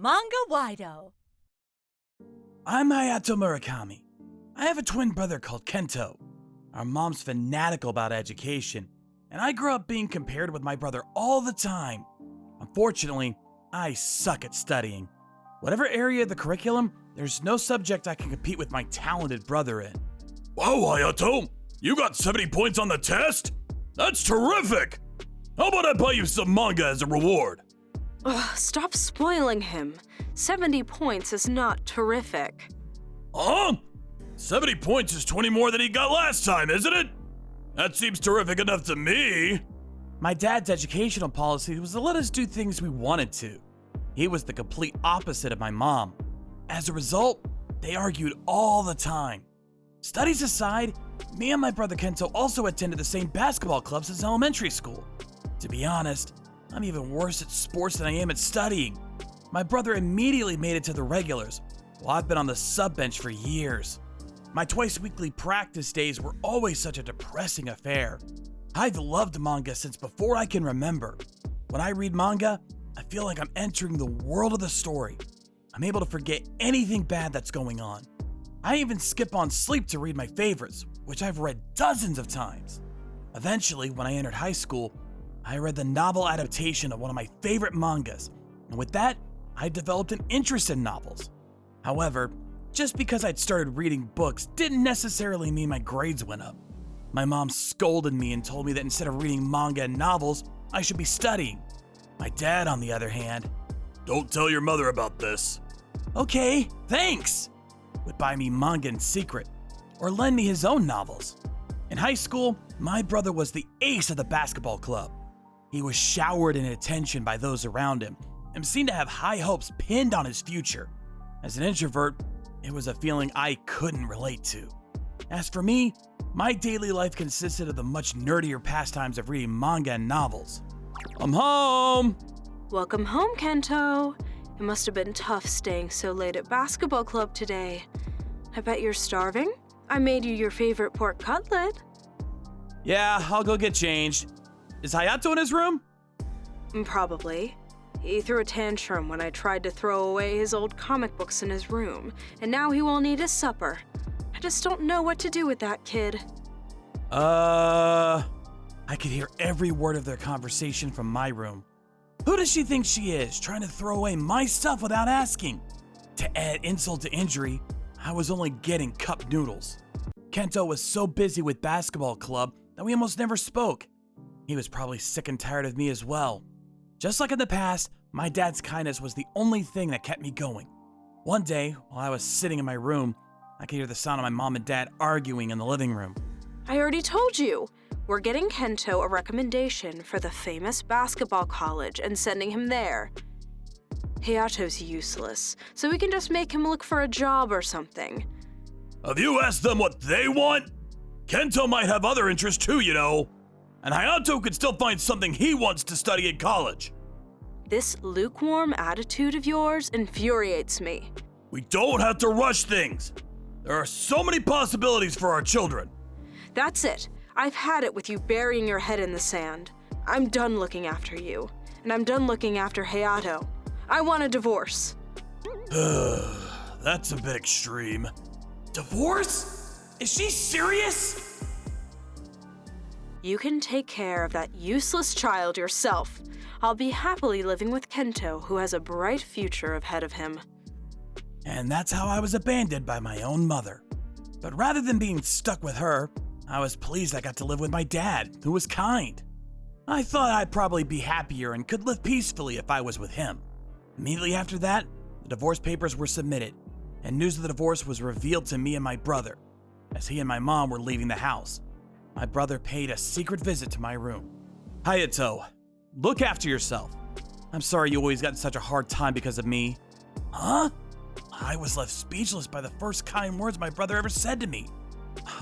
Manga-Waido. I'm Hayato Murakami. I have a twin brother called Kento. Our mom's fanatical about education, and I grew up being compared with my brother all the time. Unfortunately, I suck at studying. Whatever area of the curriculum, there's no subject I can compete with my talented brother in. Wow, Hayato! You got 70 points on the test? That's terrific! How about I buy you some manga as a reward? Ugh, stop spoiling him. 70 points is not terrific. Huh? 70 points is 20 more than he got last time, isn't it? That seems terrific enough to me. My dad's educational policy was to let us do things we wanted to. He was the complete opposite of my mom. As a result, they argued all the time. Studies aside, me and my brother Kento also attended the same basketball club since elementary school. To be honest, I'm even worse at sports than I am at studying. My brother immediately made it to the regulars, while I've been on the sub bench for years. My twice-weekly practice days were always such a depressing affair. I've loved manga since before I can remember. When I read manga, I feel like I'm entering the world of the story. I'm able to forget anything bad that's going on. I even skip on sleep to read my favorites, which I've read dozens of times. Eventually, when I entered high school, I read the novel adaptation of one of my favorite mangas, and with that, I developed an interest in novels. However, just because I'd started reading books didn't necessarily mean my grades went up. My mom scolded me and told me that instead of reading manga and novels, I should be studying. My dad, on the other hand, Don't tell your mother about this. okay, thanks, would buy me manga in secret, or lend me his own novels. In high school, my brother was the ace of the basketball club. He was showered in attention by those around him, and seemed to have high hopes pinned on his future. As an introvert, it was a feeling I couldn't relate to. As for me, my daily life consisted of the much nerdier pastimes of reading manga and novels. I'm home! Welcome home, Kento. It must have been tough staying so late at basketball club today. I bet you're starving. I made you your favorite pork cutlet. Yeah, I'll go get changed. Is Hayato in his room? Probably. He threw a tantrum when I tried to throw away his old comic books in his room, and now he won't eat his supper. I just don't know what to do with that kid. I could hear every word of their conversation from my room. Who does she think she is, trying to throw away my stuff without asking? To add insult to injury, I was only getting cup noodles. Kento was so busy with basketball club that we almost never spoke. He was probably sick and tired of me as well. Just like in the past, my dad's kindness was the only thing that kept me going. One day, while I was sitting in my room, I could hear the sound of my mom and dad arguing in the living room. I already told you. We're getting Kento a recommendation for the famous basketball college and sending him there. Hayato's useless, so we can just make him look for a job or something. Have you asked them what they want? Kento might have other interests too, you know. And Hayato could still find something he wants to study at college. This lukewarm attitude of yours infuriates me. We don't have to rush things. There are so many possibilities for our children. That's it. I've had it with you burying your head in the sand. I'm done looking after you, and I'm done looking after Hayato. I want a divorce. That's a bit extreme. Divorce? Is she serious? You can take care of that useless child yourself. I'll be happily living with Kento, who has a bright future ahead of him. And that's how I was abandoned by my own mother. But rather than being stuck with her, I was pleased I got to live with my dad, who was kind. I thought I'd probably be happier and could live peacefully if I was with him. Immediately after that, the divorce papers were submitted, and news of the divorce was revealed to me and my brother, as he and my mom were leaving the house. My brother paid a secret visit to my room. Hayato, look after yourself. I'm sorry you always got in such a hard time because of me. Huh? I was left speechless by the first kind words my brother ever said to me.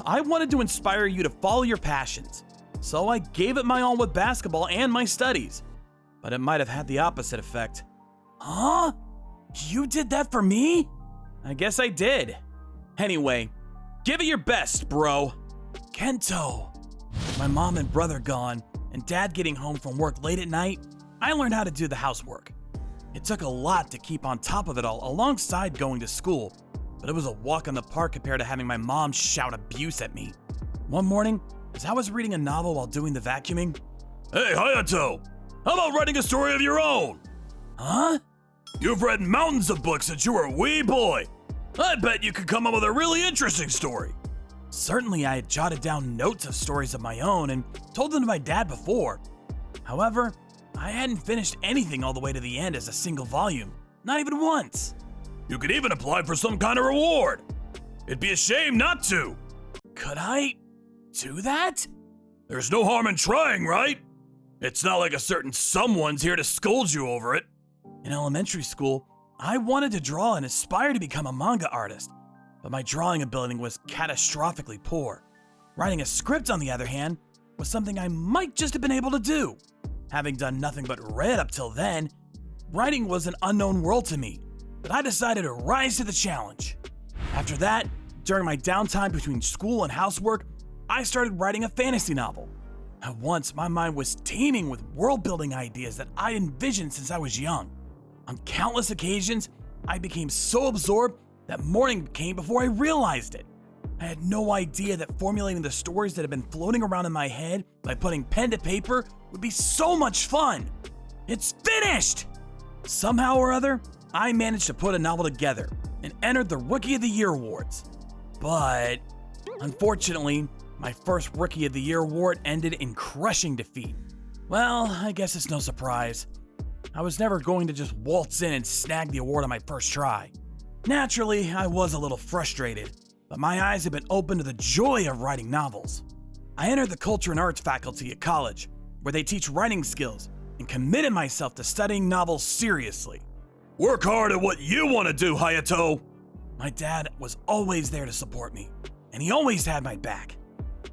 I wanted to inspire you to follow your passions, so I gave it my all with basketball and my studies. But it might have had the opposite effect. Huh? You did that for me? I guess I did. Anyway, give it your best, bro. Kento. My mom and brother gone, and dad getting home from work late at night, I learned how to do the housework. It took a lot to keep on top of it all alongside going to school, but it was a walk in the park compared to having my mom shout abuse at me. One morning, as I was reading a novel while doing the vacuuming. Hey, Hayato! How about writing a story of your own? Huh? You've read mountains of books since you were a wee boy. I bet you could come up with a really interesting story. Certainly, I had jotted down notes of stories of my own and told them to my dad before. However, I hadn't finished anything all the way to the end as a single volume, not even once. You could even apply for some kind of reward. It'd be a shame not to. Could I do that? There's no harm in trying, right? It's not like a certain someone's here to scold you over it. In elementary school, I wanted to draw and aspire to become a manga artist, but my drawing ability was catastrophically poor. Writing a script, on the other hand, was something I might just have been able to do. Having done nothing but read up till then, writing was an unknown world to me, but I decided to rise to the challenge. After that, during my downtime between school and housework, I started writing a fantasy novel. At once, my mind was teeming with world-building ideas that I envisioned since I was young. On countless occasions, I became so absorbed that morning came before I realized it. I had no idea that formulating the stories that had been floating around in my head by putting pen to paper would be so much fun. It's finished! Somehow or other, I managed to put a novel together and entered the Rookie of the Year awards. But, unfortunately, my first Rookie of the Year award ended in crushing defeat. Well, I guess it's no surprise. I was never going to just waltz in and snag the award on my first try. Naturally, I was a little frustrated, but my eyes had been opened to the joy of writing novels. I entered the Culture and Arts faculty at college, where they teach writing skills, and committed myself to studying novels seriously. Work hard at what you want to do, Hayato! My dad was always there to support me, and he always had my back.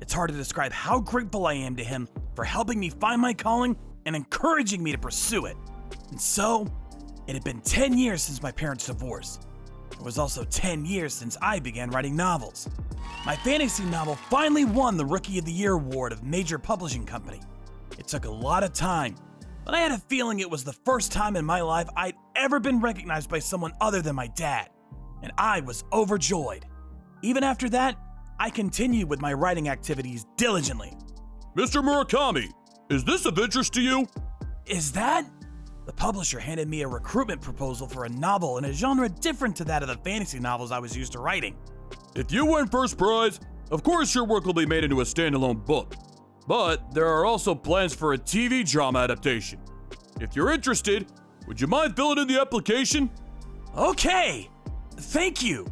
It's hard to describe how grateful I am to him for helping me find my calling and encouraging me to pursue it. And so, it had been 10 years since my parents' divorce. It was also 10 years since I began writing novels. My fantasy novel finally won the Rookie of the Year award of major publishing company. It took a lot of time, but I had a feeling it was the first time in my life I'd ever been recognized by someone other than my dad, and I was overjoyed. Even after that, I continued with my writing activities diligently. Mr. Murakami, is this of interest to you? Is that? The publisher handed me a recruitment proposal for a novel in a genre different to that of the fantasy novels I was used to writing. If you win first prize, of course your work will be made into a standalone book. But there are also plans for a TV drama adaptation. If you're interested, would you mind filling in the application? Okay! Thank you!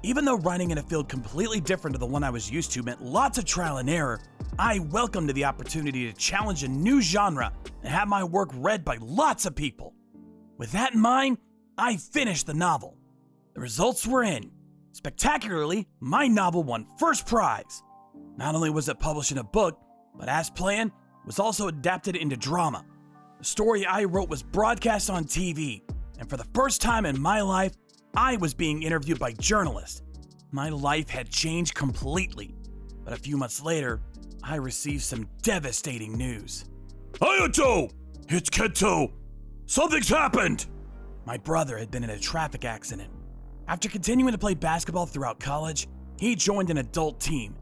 Even though writing in a field completely different to the one I was used to meant lots of trial and error, I welcomed the opportunity to challenge a new genre and have my work read by lots of people. With that in mind, I finished the novel. The results were in. Spectacularly, my novel won first prize. Not only was it published in a book, but as planned, was also adapted into drama. The story I wrote was broadcast on TV, and for the first time in my life, I was being interviewed by journalists. My life had changed completely, but a few months later, I received some devastating news. Hayato! It's Kento! Something's happened! My brother had been in a traffic accident. After continuing to play basketball throughout college, he joined an adult team.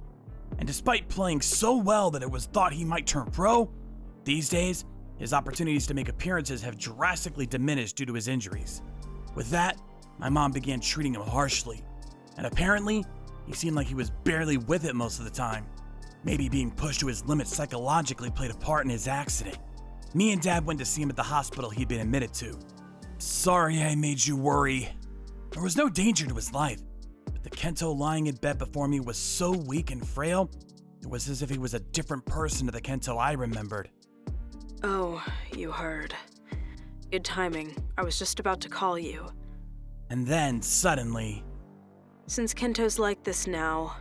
And despite playing so well that it was thought he might turn pro, these days, his opportunities to make appearances have drastically diminished due to his injuries. With that, my mom began treating him harshly, and apparently, he seemed like he was barely with it most of the time. Maybe being pushed to his limits psychologically played a part in his accident. Me and Dad went to see him at the hospital he'd been admitted to. Sorry I made you worry. There was no danger to his life, but the Kento lying in bed before me was so weak and frail, it was as if he was a different person to the Kento I remembered. Oh, you heard. Good timing. I was just about to call you. And then, suddenly... Since Kento's like this now,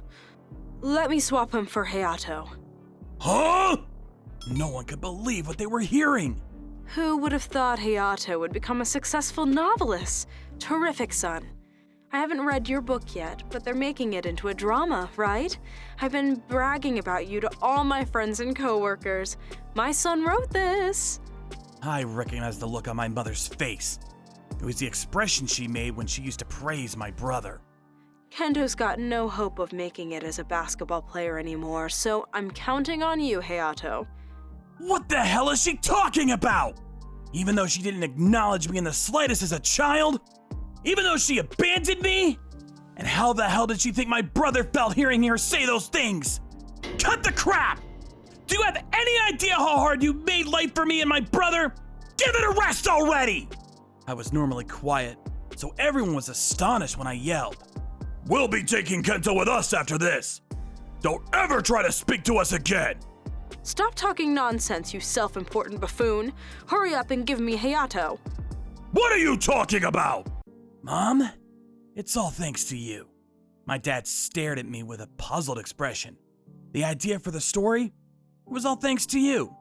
let me swap him for Hayato. Huh? No one could believe what they were hearing. Who would have thought Hayato would become a successful novelist? Terrific, son. I haven't read your book yet, but they're making it into a drama, right? I've been bragging about you to all my friends and coworkers. My son wrote this. I recognized the look on my mother's face. It was the expression she made when she used to praise my brother. Kento's got no hope of making it as a basketball player anymore, so I'm counting on you, Hayato. What the hell is she talking about? Even though she didn't acknowledge me in the slightest as a child? Even though she abandoned me? And how the hell did she think my brother felt hearing her say those things? Cut the crap! Do you have any idea how hard you made life for me and my brother? Give it a rest already! I was normally quiet, so everyone was astonished when I yelled. We'll be taking Kento with us after this. Don't ever try to speak to us again. Stop talking nonsense, you self-important buffoon. Hurry up and give me Hayato. What are you talking about? Mom, it's all thanks to you. My dad stared at me with a puzzled expression. The idea for the story was all thanks to you.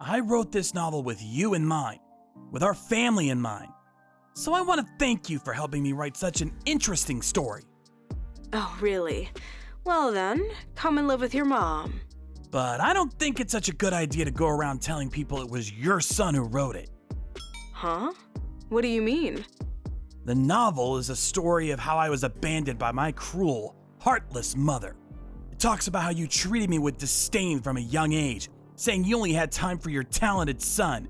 I wrote this novel with you in mind, with our family in mind. So I want to thank you for helping me write such an interesting story. Oh, really? Well then, come and live with your mom. But I don't think it's such a good idea to go around telling people it was your son who wrote it. Huh? What do you mean? The novel is a story of how I was abandoned by my cruel, heartless mother. It talks about how you treated me with disdain from a young age, saying you only had time for your talented son.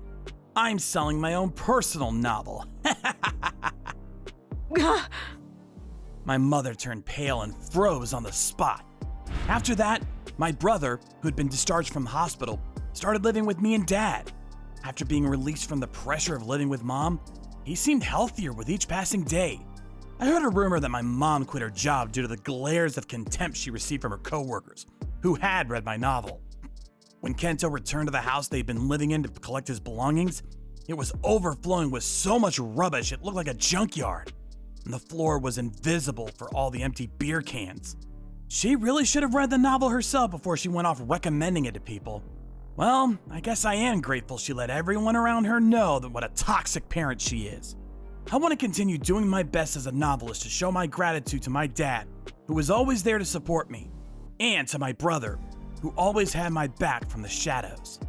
I'm selling my own personal novel. My mother turned pale and froze on the spot. After that, my brother, who'd been discharged from the hospital, started living with me and Dad. After being released from the pressure of living with Mom, he seemed healthier with each passing day. I heard a rumor that my mom quit her job due to the glares of contempt she received from her coworkers, who had read my novel. When Kento returned to the house they'd been living in to collect his belongings, it was overflowing with so much rubbish it looked like a junkyard, and the floor was invisible for all the empty beer cans. She really should have read the novel herself before she went off recommending it to people. Well, I guess I am grateful she let everyone around her know that what a toxic parent she is. I want to continue doing my best as a novelist to show my gratitude to my dad, who was always there to support me, and to my brother, who always had my back from the shadows.